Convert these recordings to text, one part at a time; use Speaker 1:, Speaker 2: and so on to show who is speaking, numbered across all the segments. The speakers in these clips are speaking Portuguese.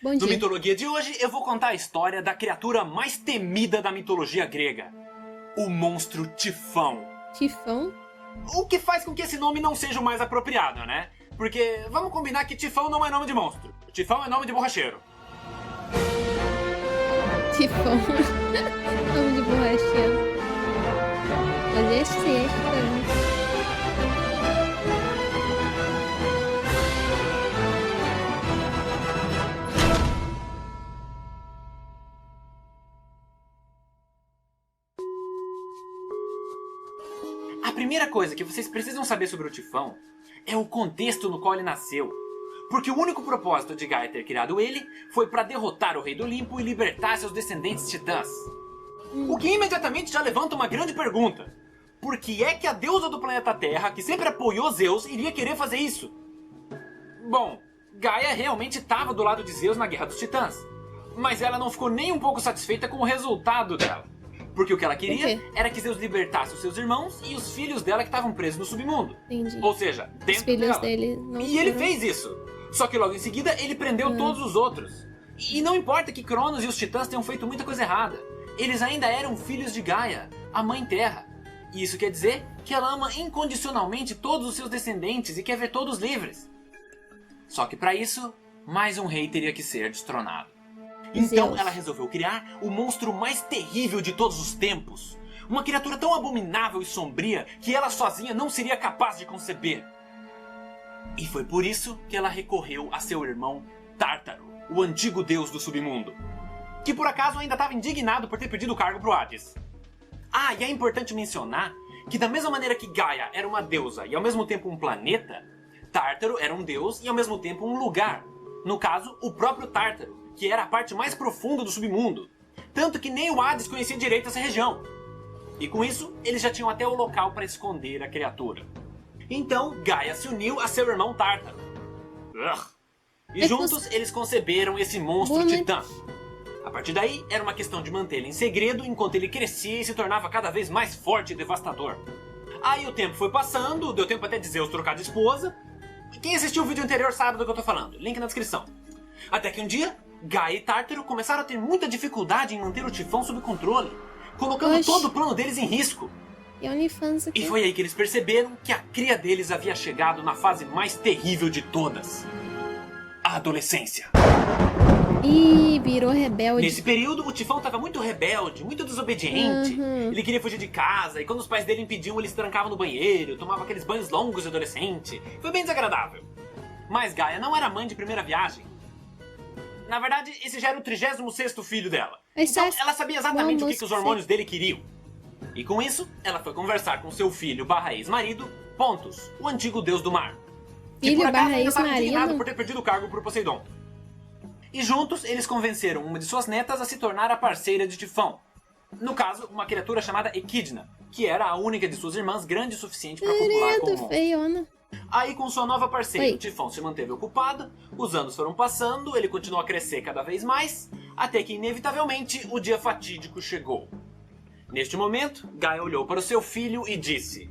Speaker 1: Bom
Speaker 2: No
Speaker 1: dia.
Speaker 2: Mitologia de hoje, eu vou contar a história da criatura mais temida da mitologia grega. O monstro Tifão.
Speaker 1: Tifão?
Speaker 2: O que faz com que esse nome não seja o mais apropriado, né? Porque vamos combinar que Tifão não é nome de monstro. Tifão é nome de borracheiro.
Speaker 1: Tifão. Nome de borracheiro. Mas esse é estranho.
Speaker 2: A primeira coisa que vocês precisam saber sobre o Tifão é o contexto no qual ele nasceu. Porque o único propósito de Gaia ter criado ele foi para derrotar o Rei do Olimpo e libertar seus descendentes titãs. O que imediatamente já levanta uma grande pergunta. Por que é que a deusa do planeta Terra, que sempre apoiou Zeus, iria querer fazer isso? Bom, Gaia realmente estava do lado de Zeus na Guerra dos Titãs. Mas ela não ficou nem um pouco satisfeita com o resultado dela. Porque o que ela queria era que Zeus libertasse os seus irmãos e os filhos dela que estavam presos no submundo.
Speaker 1: Entendi.
Speaker 2: Ou seja, dentro
Speaker 1: Os filhos
Speaker 2: dela.
Speaker 1: dele não
Speaker 2: E ele
Speaker 1: foram-
Speaker 2: fez isso. Só que logo em seguida ele prendeu todos os outros. E não importa que Cronos e os titãs tenham feito muita coisa errada. Eles ainda eram filhos de Gaia, a Mãe Terra. E isso quer dizer que ela ama incondicionalmente todos os seus descendentes e quer ver todos livres. Só que para isso, mais um rei teria que ser destronado. Então
Speaker 1: Zeus.
Speaker 2: ela resolveu criar o monstro mais terrível de todos os tempos. Uma criatura tão abominável e sombria que ela sozinha não seria capaz de conceber. E foi por isso que ela recorreu a seu irmão Tártaro, o antigo deus do submundo. Que por acaso ainda estava indignado por ter pedido o cargo pro Hades. Ah, e é importante mencionar que da mesma maneira que Gaia era uma deusa e ao mesmo tempo um planeta, Tártaro era um deus e ao mesmo tempo um lugar. No caso, o próprio Tártaro, que era a parte mais profunda do submundo. Tanto que nem o Hades conhecia direito essa região. E com isso, eles já tinham até o local para esconder a criatura. Então, Gaia se uniu a seu irmão Tártaro. Ugh. E juntos eles conceberam esse monstro titã. A partir daí, era uma questão de mantê-lo em segredo enquanto ele crescia e se tornava cada vez mais forte e devastador. Aí o tempo foi passando, deu tempo até de Zeus trocar de esposa. Quem assistiu o vídeo anterior sabe do que eu tô falando, link na descrição. Até que um dia, Gaia e Tártaro começaram a ter muita dificuldade em manter o Tifão sob controle, colocando
Speaker 1: Oxi.
Speaker 2: todo o plano deles em risco.
Speaker 1: E OnlyFans aqui.
Speaker 2: E foi aí que eles perceberam que a cria deles havia chegado na fase mais terrível de todas. A adolescência.
Speaker 1: Ih, virou rebelde.
Speaker 2: Nesse período, o Tifão estava muito rebelde, muito desobediente.
Speaker 1: Uhum.
Speaker 2: Ele queria fugir de casa e quando os pais dele impediam, ele se trancava no banheiro, tomava aqueles banhos longos de adolescente. Foi bem desagradável. Mas Gaia não era mãe de primeira viagem. Na verdade, esse já era o 36º filho dela.
Speaker 1: Mas
Speaker 2: Então,
Speaker 1: sabe-
Speaker 2: ela sabia exatamente o
Speaker 1: Vamos
Speaker 2: que os hormônios dele queriam. E com isso, ela foi conversar com seu filho barra ex-marido, Pontus, o antigo deus do mar. Que
Speaker 1: Filho
Speaker 2: por acaso
Speaker 1: barra
Speaker 2: ainda estava
Speaker 1: ex-marido?
Speaker 2: indignado por ter perdido o cargo por Poseidon. E juntos, eles convenceram uma de suas netas a se tornar a parceira de Tifão. No caso, uma criatura chamada Equidna, que era a única de suas irmãs grande o suficiente para copular com o
Speaker 1: Credo,
Speaker 2: monstro.
Speaker 1: feiona.
Speaker 2: Aí, com sua nova parceira,
Speaker 1: Oi.
Speaker 2: o Tifão se manteve ocupado, os anos foram passando, ele continuou a crescer cada vez mais, até que, inevitavelmente, o dia fatídico chegou. Neste momento, Gaia olhou para o seu filho e disse: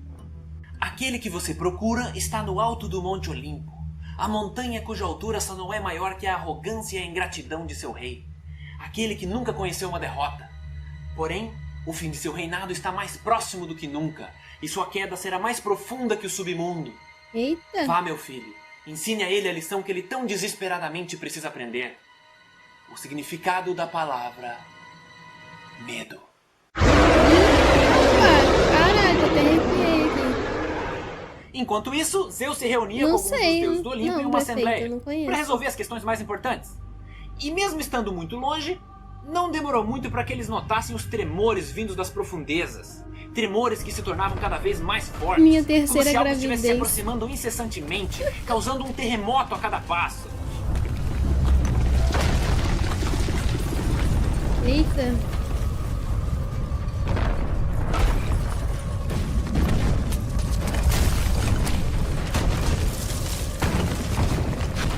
Speaker 2: Aquele que você procura está no alto do Monte Olimpo, a montanha cuja altura só não é maior que a arrogância e a ingratidão de seu rei, aquele que nunca conheceu uma derrota. Porém, o fim de seu reinado está mais próximo do que nunca, e sua queda será mais profunda que o submundo.
Speaker 1: Eita.
Speaker 2: Vá, meu filho, ensine a ele a lição que ele tão desesperadamente precisa aprender. O significado da palavra medo.
Speaker 1: Opa, caraca, até arrepiei aqui.
Speaker 2: Enquanto isso, Zeus se reunia
Speaker 1: Não
Speaker 2: com alguns dos
Speaker 1: sei,
Speaker 2: deuses do Olimpo
Speaker 1: não,
Speaker 2: em uma
Speaker 1: prefeito,
Speaker 2: assembleia
Speaker 1: eu não conheço.
Speaker 2: para resolver as questões mais importantes. E mesmo estando muito longe, não demorou muito para que eles notassem os tremores vindos das profundezas. Tremores que se tornavam cada vez mais fortes.
Speaker 1: Minha terceira
Speaker 2: como se algo estivesse se
Speaker 1: gravidez.
Speaker 2: aproximando incessantemente, causando um terremoto a cada passo.
Speaker 1: Eita.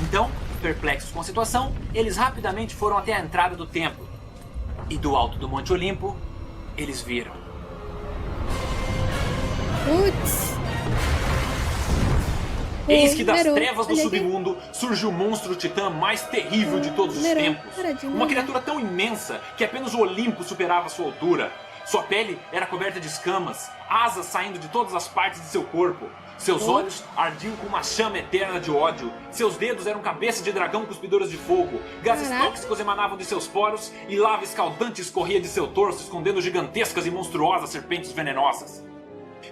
Speaker 2: Então, perplexos com a situação, eles rapidamente foram até a entrada do templo. E do alto do Monte Olimpo, eles viram.
Speaker 1: Putz.
Speaker 2: Eis que das
Speaker 1: Meru,
Speaker 2: trevas do
Speaker 1: olha aqui.
Speaker 2: submundo surge o monstro titã mais terrível de todos os
Speaker 1: Meru,
Speaker 2: tempos.
Speaker 1: para de
Speaker 2: Uma
Speaker 1: novo.
Speaker 2: criatura tão imensa que apenas o Olimpo superava sua altura. Sua pele era coberta de escamas, asas saindo de todas as partes de seu corpo. Seus olhos ardiam com uma chama eterna de ódio. Seus dedos eram cabeças de dragão cuspidoras de fogo. Gases
Speaker 1: Caraca.
Speaker 2: tóxicos emanavam de seus poros e lava escaldante escorria de seu torso, escondendo gigantescas e monstruosas serpentes venenosas.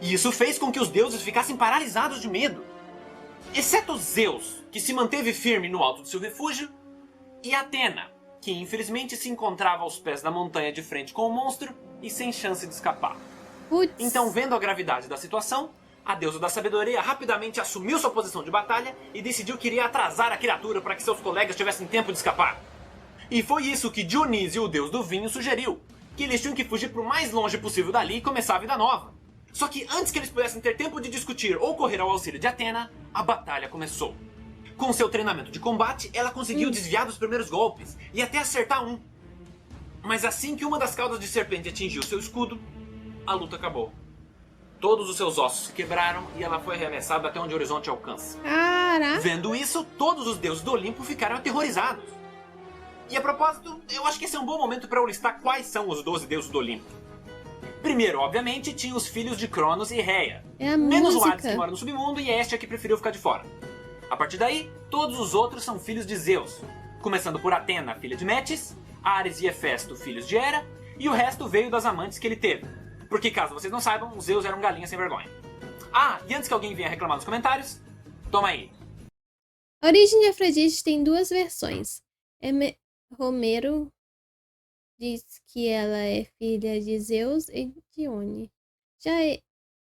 Speaker 2: E isso fez com que os deuses ficassem paralisados de medo. Exceto Zeus, que se manteve firme no alto de seu refúgio, e Atena, que infelizmente se encontrava aos pés da montanha de frente com o monstro e sem chance de escapar.
Speaker 1: Putz.
Speaker 2: Então, vendo a gravidade da situação, a deusa da sabedoria rapidamente assumiu sua posição de batalha e decidiu que iria atrasar a criatura para que seus colegas tivessem tempo de escapar. E foi isso que Dionísio, o deus do vinho, sugeriu, que eles tinham que fugir para o mais longe possível dali e começar a vida nova. Só que antes que eles pudessem ter tempo de discutir ou correr ao auxílio de Atena, a batalha começou. Com seu treinamento de combate, ela conseguiu desviar dos primeiros golpes e até acertar um. Mas assim que uma das caudas de serpente atingiu seu escudo, a luta acabou. Todos os seus ossos se quebraram e ela foi arremessada até onde o horizonte alcança.
Speaker 1: Caraca.
Speaker 2: Vendo isso, todos os deuses do Olimpo ficaram aterrorizados. E a propósito, eu acho que esse é um bom momento para eu listar quais são os 12 deuses do Olimpo. Primeiro, obviamente, tinha os filhos de Cronos e Rhea.
Speaker 1: É a
Speaker 2: Menos o
Speaker 1: música.
Speaker 2: Hades que mora no submundo e Hestia que preferiu ficar de fora. A partir daí, todos os outros são filhos de Zeus. Começando por Atena, filha de Metis, Ares e Hefesto, filhos de Hera, e o resto veio das amantes que ele teve. Porque, caso vocês não saibam, os Zeus eram galinhas sem vergonha. Ah, e antes que alguém venha reclamar nos comentários, toma aí.
Speaker 1: A origem de Afrodite tem duas versões. Romero diz que ela é filha de Zeus e Dione. Já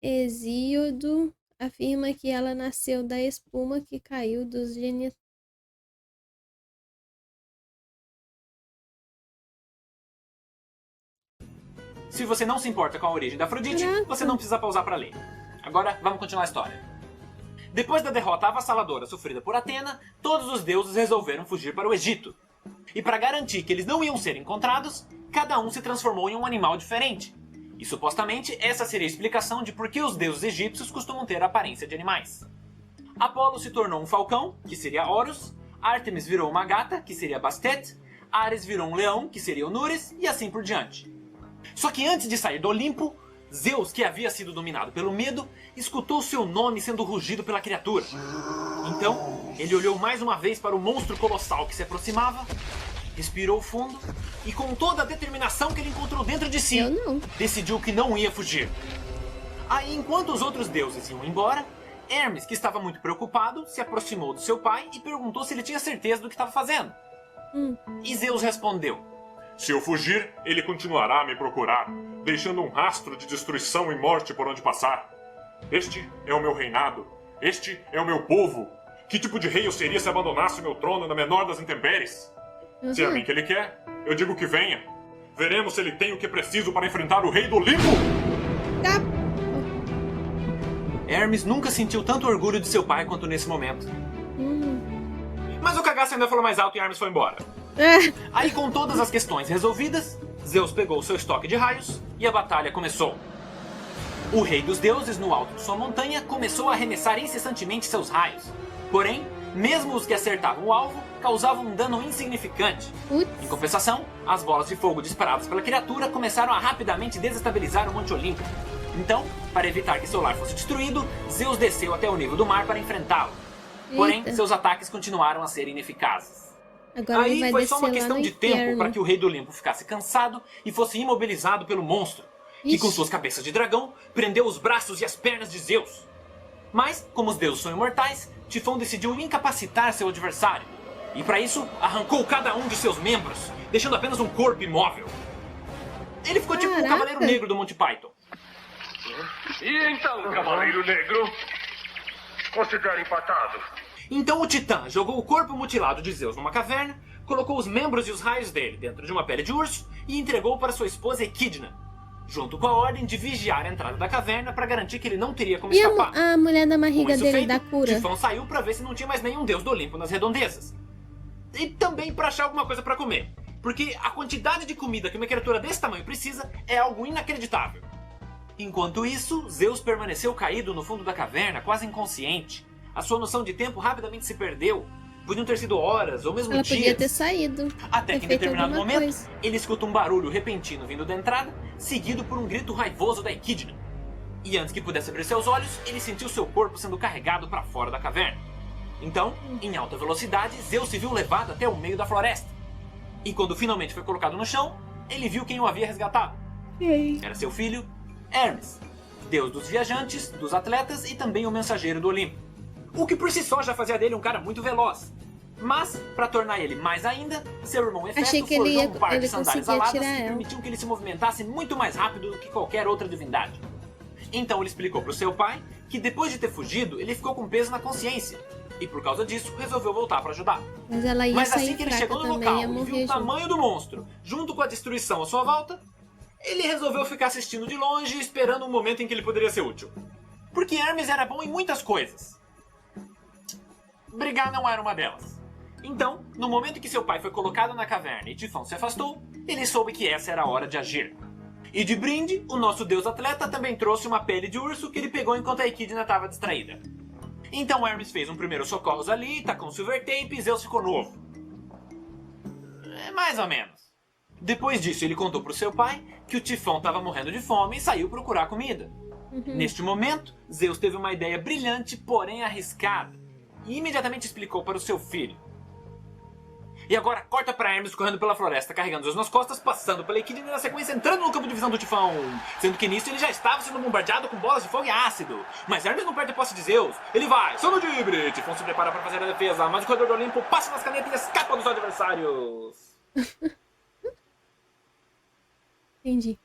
Speaker 1: Hesíodo afirma que ela nasceu da espuma que caiu dos genitais.
Speaker 2: Se você não se importa com a origem da Afrodite,
Speaker 1: Caraca.
Speaker 2: você não precisa pausar para ler. Agora, vamos continuar a história. Depois da derrota avassaladora sofrida por Atena, todos os deuses resolveram fugir para o Egito. E para garantir que eles não iam ser encontrados, cada um se transformou em um animal diferente. E supostamente essa seria a explicação de por que os deuses egípcios costumam ter a aparência de animais. Apolo se tornou um falcão, que seria Horus, Ártemis virou uma gata, que seria Bastet, Ares virou um leão, que seria Onures, e assim por diante. Só que antes de sair do Olimpo, Zeus, que havia sido dominado pelo medo, escutou seu nome sendo rugido pela criatura. Então, ele olhou mais uma vez para o monstro colossal que se aproximava, respirou fundo e, com toda a determinação que ele encontrou dentro de si,
Speaker 1: Eu não.
Speaker 2: decidiu que não ia fugir. Aí, enquanto os outros deuses iam embora, Hermes, que estava muito preocupado, se aproximou do seu pai e perguntou se ele tinha certeza do que estava fazendo. E Zeus respondeu:
Speaker 3: Se eu fugir, ele continuará a me procurar, deixando um rastro de destruição e morte por onde passar. Este é o meu reinado. Este é o meu povo. Que tipo de rei eu seria se abandonasse meu trono na menor das intempéries? Se é a mim que ele quer, eu digo que venha. Veremos se ele tem o que é preciso para enfrentar o rei do Olimpo.
Speaker 1: Tá.
Speaker 2: Hermes nunca sentiu tanto orgulho de seu pai quanto nesse momento. Mas o cagaço ainda falou mais alto e Hermes foi embora. Aí, com todas as questões resolvidas, Zeus pegou seu estoque de raios e a batalha começou. O rei dos deuses, no alto de sua montanha, começou a arremessar incessantemente seus raios. Porém, mesmo os que acertavam o alvo, causavam um dano insignificante. Em compensação, as bolas de fogo disparadas pela criatura começaram a rapidamente desestabilizar o Monte Olimpo. Então, para evitar que seu lar fosse destruído, Zeus desceu até o nível do mar para enfrentá-lo. Porém,
Speaker 1: Eita.
Speaker 2: seus ataques continuaram a ser ineficazes.
Speaker 1: Agora ele
Speaker 2: Aí
Speaker 1: vai
Speaker 2: foi
Speaker 1: descer
Speaker 2: só uma
Speaker 1: lá
Speaker 2: questão
Speaker 1: no
Speaker 2: de tempo
Speaker 1: inferno.
Speaker 2: para que o rei do Olimpo ficasse cansado e fosse imobilizado pelo monstro, que com
Speaker 1: Ixi.
Speaker 2: suas cabeças de dragão prendeu os braços e as pernas de Zeus. Mas, como os deuses são imortais, Tifão decidiu incapacitar seu adversário. E para isso, arrancou cada um de seus membros, deixando apenas um corpo imóvel. Ele ficou tipo o
Speaker 1: Caraca.
Speaker 2: Cavaleiro Negro do Monty Python.
Speaker 4: E então, Cavaleiro Negro? Considera empatado.
Speaker 2: Então o Titã jogou o corpo mutilado de Zeus numa caverna, colocou os membros e os raios dele dentro de uma pele de urso e entregou para sua esposa Equidna, junto com a ordem de vigiar a entrada da caverna para garantir que ele não teria como
Speaker 1: E
Speaker 2: escapar.
Speaker 1: a mulher da
Speaker 2: Com
Speaker 1: barriga
Speaker 2: isso
Speaker 1: dele
Speaker 2: feito,
Speaker 1: da cura?
Speaker 2: Tifão saiu para ver se não tinha mais nenhum deus do Olimpo nas redondezas. E também para achar alguma coisa para comer, porque a quantidade de comida que uma criatura desse tamanho precisa é algo inacreditável. Enquanto isso, Zeus permaneceu caído no fundo da caverna, quase inconsciente. A sua noção de tempo rapidamente se perdeu. Podiam ter sido horas ou mesmo
Speaker 1: Ela
Speaker 2: dias.
Speaker 1: podia ter saído.
Speaker 2: Até
Speaker 1: ter
Speaker 2: que em
Speaker 1: feito
Speaker 2: determinado
Speaker 1: alguma
Speaker 2: momento,
Speaker 1: coisa.
Speaker 2: ele escuta um barulho repentino vindo da entrada, seguido por um grito raivoso da Equidna. E antes que pudesse abrir seus olhos, ele sentiu seu corpo sendo carregado para fora da caverna. Então, em alta velocidade, Zeus se viu levado até o meio da floresta. E quando finalmente foi colocado no chão, ele viu quem o havia resgatado. Era seu filho, Hermes, deus dos viajantes, dos atletas e também o mensageiro do Olimpo. O que por si só já fazia dele um cara muito veloz. Mas, para tornar ele mais ainda, seu irmão
Speaker 1: Achei
Speaker 2: Hefesto
Speaker 1: que ele
Speaker 2: forjou
Speaker 1: ia-
Speaker 2: um par de
Speaker 1: ele
Speaker 2: sandálias
Speaker 1: conseguia
Speaker 2: aladas
Speaker 1: tirar
Speaker 2: que
Speaker 1: ela.
Speaker 2: permitiam que ele se movimentasse muito mais rápido do que qualquer outra divindade. Então ele explicou para o seu pai que depois de ter fugido, ele ficou com peso na consciência. E por causa disso, resolveu voltar para ajudar.
Speaker 1: Mas ela ia
Speaker 2: Mas
Speaker 1: sair
Speaker 2: assim que ele
Speaker 1: fraca
Speaker 2: chegou no
Speaker 1: também,
Speaker 2: local
Speaker 1: ia
Speaker 2: e viu
Speaker 1: morrer
Speaker 2: o
Speaker 1: junto.
Speaker 2: tamanho do monstro, junto com a destruição à sua volta, ele resolveu ficar assistindo de longe, esperando um momento em que ele poderia ser útil. Porque Hermes era bom em muitas coisas. Brigar não era uma delas. Então, no momento em que seu pai foi colocado na caverna e Tifão se afastou, ele soube que essa era a hora de agir. E de brinde, o nosso deus atleta também trouxe uma pele de urso que ele pegou enquanto a Equidna estava distraída. Então Hermes fez um primeiro socorros ali, tacou um silver tape e Zeus ficou novo. Mais ou menos. Depois disso, ele contou pro seu pai que o Tifão estava morrendo de fome e saiu procurar comida. Neste momento, Zeus teve uma ideia brilhante, porém arriscada, e imediatamente explicou para o seu filho. E agora corta para Hermes correndo pela floresta, carregando Zeus nas costas, passando pela Equidna e na sequência entrando no campo de visão do Tifão. Sendo que nisso ele já estava sendo bombardeado com bolas de fogo e ácido. Mas Hermes não perde a posse de Zeus. Ele vai, Saludibre! Tifão se prepara para fazer a defesa, mas o corredor do Olimpo passa nas canetas e escapa dos adversários.
Speaker 1: Entendi.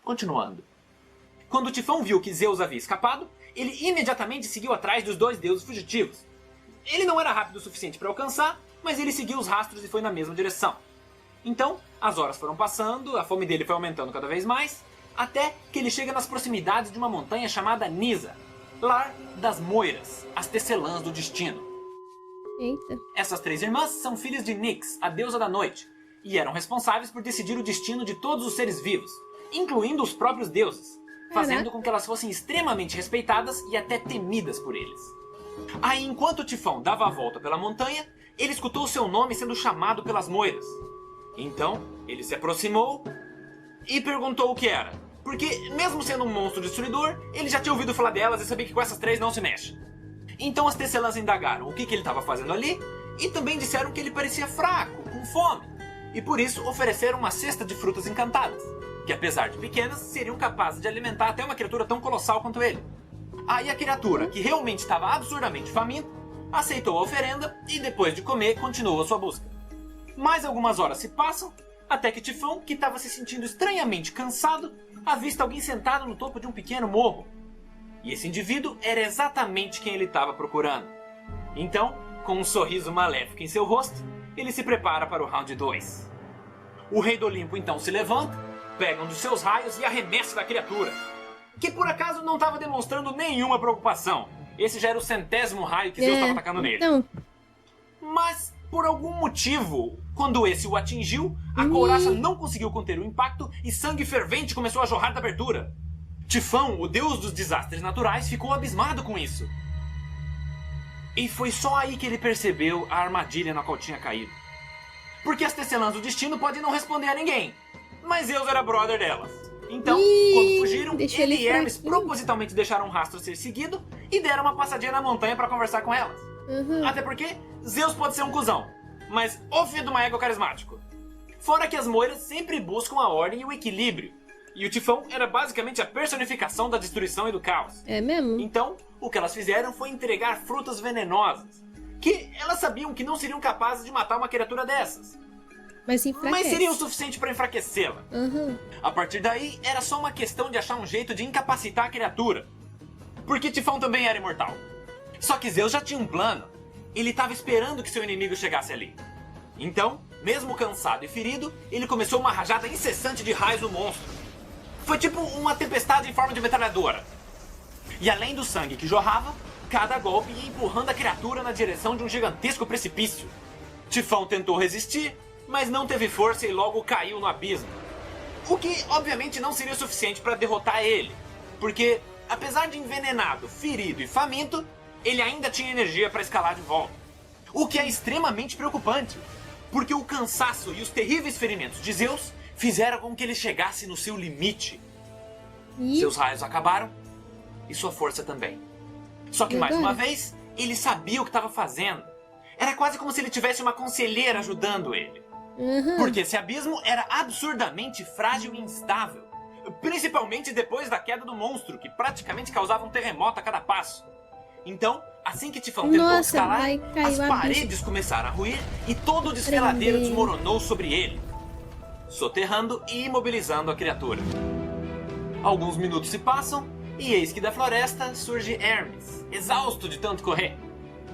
Speaker 2: Continuando. Quando Tifão viu que Zeus havia escapado, ele imediatamente seguiu atrás dos dois deuses fugitivos. Ele não era rápido o suficiente para alcançar, mas ele seguiu os rastros e foi na mesma direção. Então, as horas foram passando, a fome dele foi aumentando cada vez mais, até que ele chega nas proximidades de uma montanha chamada Nisa, lar das Moiras, as tecelãs do destino.
Speaker 1: Eita.
Speaker 2: Essas três irmãs são filhas de Nyx, a deusa da noite, e eram responsáveis por decidir o destino de todos os seres vivos, incluindo os próprios deuses, fazendo com que elas fossem extremamente respeitadas e até temidas por eles. Aí, enquanto Tifão dava a volta pela montanha, ele escutou seu nome sendo chamado pelas moiras. Então, ele se aproximou e perguntou o que era, porque, mesmo sendo um monstro destruidor, ele já tinha ouvido falar delas e sabia que com essas três não se mexe. Então as tecelãs indagaram o que ele estava fazendo ali e também disseram que ele parecia fraco, com fome, e por isso ofereceram uma cesta de frutas encantadas, que apesar de pequenas, seriam capazes de alimentar até uma criatura tão colossal quanto ele. Aí a criatura, que realmente estava absurdamente faminta, aceitou a oferenda e depois de comer continuou a sua busca. Mais algumas horas se passam, até que Tifão, que estava se sentindo estranhamente cansado, avista alguém sentado no topo de um pequeno morro. E esse indivíduo era exatamente quem ele estava procurando. Então, com um sorriso maléfico em seu rosto, ele se prepara para o round 2. O rei do Olimpo então se levanta, pega um dos seus raios e arremessa da criatura, que por acaso não estava demonstrando nenhuma preocupação. Esse já era o 100º raio que Zeus estava atacando nele.
Speaker 1: Então,
Speaker 2: Mas, por algum motivo, quando esse o atingiu, a couraça não conseguiu conter o impacto e sangue fervente começou a jorrar da abertura. Tifão, o deus dos desastres naturais, ficou abismado com isso. E foi só aí que ele percebeu a armadilha na qual tinha caído. Porque as tecelãs do destino podem não responder a ninguém, mas Zeus era brother delas. Então, quando fugiram,
Speaker 1: deixa
Speaker 2: ele
Speaker 1: ele
Speaker 2: e Hermes
Speaker 1: fraquinho.
Speaker 2: propositalmente deixaram um rastro ser seguido e deram uma passadinha na montanha para conversar com elas. Até porque Zeus pode ser um cuzão, mas o filho de uma égua carismático. Fora que as moiras sempre buscam a ordem e o equilíbrio, e o Tifão era basicamente a personificação da destruição e do caos.
Speaker 1: é mesmo?
Speaker 2: Então, o que elas fizeram foi entregar frutas venenosas, que elas sabiam que não seriam capazes de matar uma criatura dessas,
Speaker 1: Mas enfraquece.
Speaker 2: mas seriam o suficiente para enfraquecê-la.
Speaker 1: Aham.
Speaker 2: A partir daí, era só uma questão de achar um jeito de incapacitar a criatura, porque Tifão também era imortal. Só que Zeus já tinha um plano. Ele estava esperando que seu inimigo chegasse ali. Então, mesmo cansado e ferido, ele começou uma rajada incessante de raios no monstro. Foi tipo uma tempestade em forma de metralhadora. E além do sangue que jorrava, cada golpe ia empurrando a criatura na direção de um gigantesco precipício. Tifão tentou resistir, mas não teve força e logo caiu no abismo. O que, obviamente, não seria o suficiente para derrotar ele, porque apesar de envenenado, ferido e faminto, ele ainda tinha energia para escalar de volta. O que é extremamente preocupante, porque o cansaço e os terríveis ferimentos de Zeus fizeram com que ele chegasse no seu limite.
Speaker 1: E
Speaker 2: Seus raios acabaram e sua força também. Só que
Speaker 1: E
Speaker 2: mais
Speaker 1: agora?
Speaker 2: uma vez, ele sabia o que estava fazendo. Era quase como se ele tivesse uma conselheira ajudando ele. Porque esse abismo era absurdamente frágil e instável. Principalmente depois da queda do monstro, que praticamente causava um terremoto a cada passo. Então, assim que Tifão tentou
Speaker 1: Nossa,
Speaker 2: escalar,
Speaker 1: vai cair
Speaker 2: as
Speaker 1: o abismo.
Speaker 2: paredes começaram a ruir e todo o desfiladeiro
Speaker 1: Tremendo.
Speaker 2: desmoronou sobre ele, soterrando e imobilizando a criatura. Alguns minutos se passam e eis que da floresta surge Hermes, exausto de tanto correr.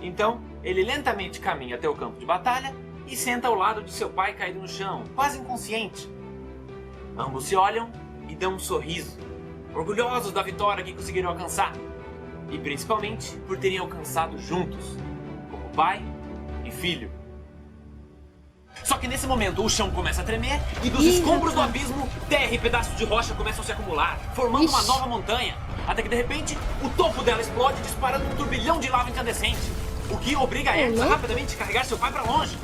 Speaker 2: Então, ele lentamente caminha até o campo de batalha e senta ao lado de seu pai caído no chão, quase inconsciente. Ambos se olham e dão um sorriso, orgulhosos da vitória que conseguiram alcançar. E principalmente por terem alcançado juntos, como pai e filho. Só que nesse momento o chão começa a tremer e dos
Speaker 1: Ih,
Speaker 2: escombros do
Speaker 1: rapaz.
Speaker 2: abismo, terra e pedaços de rocha começam a se acumular, formando uma
Speaker 1: Ixi.
Speaker 2: nova montanha. Até que de repente, o topo dela explode, disparando um turbilhão de lava incandescente. O que obriga Hermes a
Speaker 1: louco.
Speaker 2: rapidamente carregar seu pai para longe.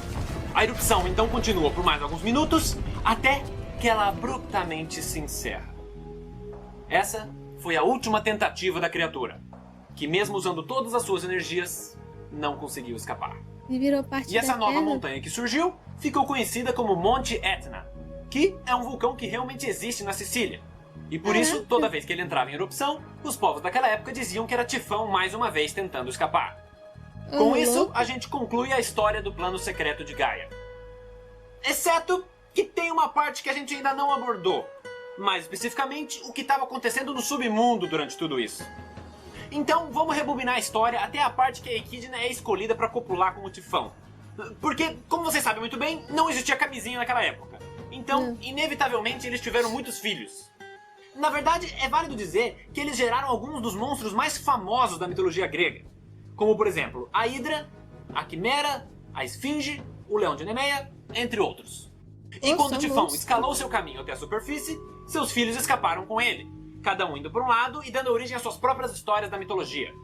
Speaker 2: A erupção então continua por mais alguns minutos, até que ela abruptamente se encerra. Essa foi a última tentativa da criatura, que mesmo usando todas as suas energias, não conseguiu escapar.
Speaker 1: E virou parte
Speaker 2: E essa
Speaker 1: da
Speaker 2: nova
Speaker 1: terra.
Speaker 2: montanha que surgiu ficou conhecida como Monte Etna, que é um vulcão que realmente existe na Sicília. E por isso,
Speaker 1: Caraca.
Speaker 2: toda vez que ele entrava em erupção, os povos daquela época diziam que era Tifão mais uma vez tentando escapar. Com
Speaker 1: Ô,
Speaker 2: isso,
Speaker 1: louco.
Speaker 2: a gente conclui a história do plano secreto de Gaia. Exceto que tem uma parte que a gente ainda não abordou. Mais especificamente, o que estava acontecendo no submundo durante tudo isso. Então, vamos rebobinar a história até a parte que a Equidna é escolhida para copular com o Tifão. Porque, como vocês sabem muito bem, não existia camisinha naquela época. Então, inevitavelmente, eles tiveram muitos filhos. Na verdade, é válido dizer que eles geraram alguns dos monstros mais famosos da mitologia grega. Como, por exemplo, a Hidra, a Quimera, a Esfinge, o Leão de Nemeia, entre outros. E
Speaker 1: Nossa,
Speaker 2: quando Tifão
Speaker 1: monstro.
Speaker 2: escalou seu caminho até a superfície, seus filhos escaparam com ele, cada um indo para um lado e dando origem às suas próprias histórias da mitologia.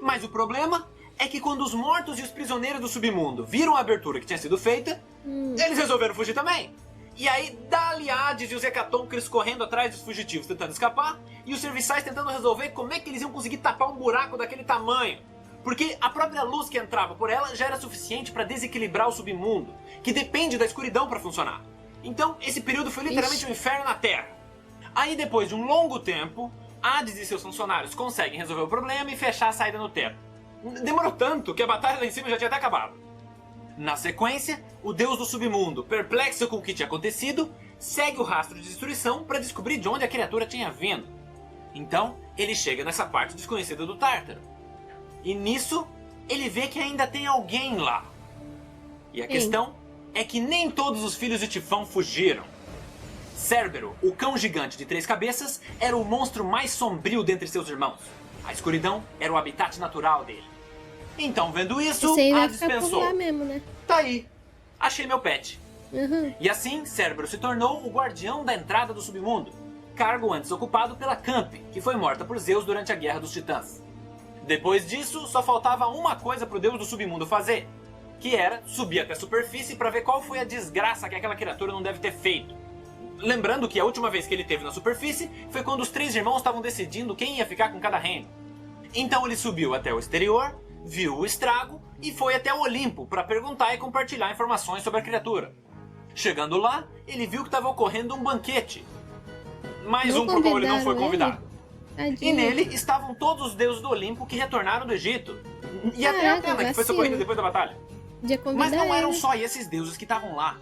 Speaker 2: Mas o problema é que quando os mortos e os prisioneiros do submundo viram a abertura que tinha sido feita, eles resolveram fugir também. E aí, dá-lhe Hades e os Hecatoncres correndo atrás dos fugitivos tentando escapar, e os serviçais tentando resolver como é que eles iam conseguir tapar um buraco daquele tamanho. Porque a própria luz que entrava por ela já era suficiente para desequilibrar o submundo, que depende da escuridão para funcionar. Então, esse período foi literalmente um inferno na Terra. Aí, depois de um longo tempo, Hades e seus funcionários conseguem resolver o problema e fechar a saída no teto. Demorou tanto que a batalha lá em cima já tinha até acabado. Na sequência, o deus do submundo, perplexo com o que tinha acontecido, segue o rastro de destruição para descobrir de onde a criatura tinha vindo. Então, ele chega nessa parte desconhecida do Tártaro. E nisso, ele vê que ainda tem alguém lá. E a
Speaker 1: Quem?
Speaker 2: questão é que nem todos os filhos de Tifão fugiram. Cérbero, o cão gigante de 3 cabeças, era o monstro mais sombrio dentre seus irmãos. A escuridão era o habitat natural dele. Então, vendo isso,
Speaker 1: Esse aí vai
Speaker 2: Hades
Speaker 1: ficar por
Speaker 2: pensou:
Speaker 1: lá mesmo, né?
Speaker 2: tá aí, achei meu pet.
Speaker 1: Uhum.
Speaker 2: E assim, Cérbero se tornou o guardião da entrada do submundo, cargo antes ocupado pela Campe, que foi morta por Zeus durante a Guerra dos Titãs. Depois disso, só faltava uma coisa pro deus do submundo fazer, que era subir até a superfície para ver qual foi a desgraça que aquela criatura não deve ter feito. Lembrando que a última vez que ele esteve na superfície foi quando os 3 irmãos estavam decidindo quem ia ficar com cada reino. Então ele subiu até o exterior, viu o estrago e foi até o Olimpo para perguntar e compartilhar informações sobre a criatura. Chegando lá, ele viu que estava ocorrendo um banquete. Mais
Speaker 1: Não
Speaker 2: um pro qual ele não foi
Speaker 1: convidaram
Speaker 2: convidado.
Speaker 1: Tadinho.
Speaker 2: E nele estavam todos os deuses do Olimpo que retornaram do Egito. E até a
Speaker 1: Caraca,
Speaker 2: Atena, que foi
Speaker 1: vacilo.
Speaker 2: socorrida depois da batalha.
Speaker 1: Podia convidar
Speaker 2: Mas não eram
Speaker 1: ele.
Speaker 2: só esses deuses que estavam lá.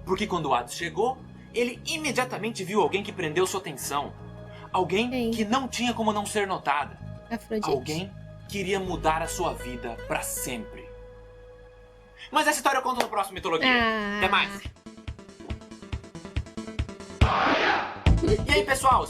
Speaker 2: Porque quando Hades chegou, ele imediatamente viu alguém que prendeu sua atenção. Alguém
Speaker 1: Quem?
Speaker 2: que não tinha como não ser notada.
Speaker 1: Afrodite.
Speaker 2: Alguém que iria mudar a sua vida pra sempre. Mas essa história eu conto no próximo Mitologia.
Speaker 1: Ah.
Speaker 2: Até mais. E aí, pessoal?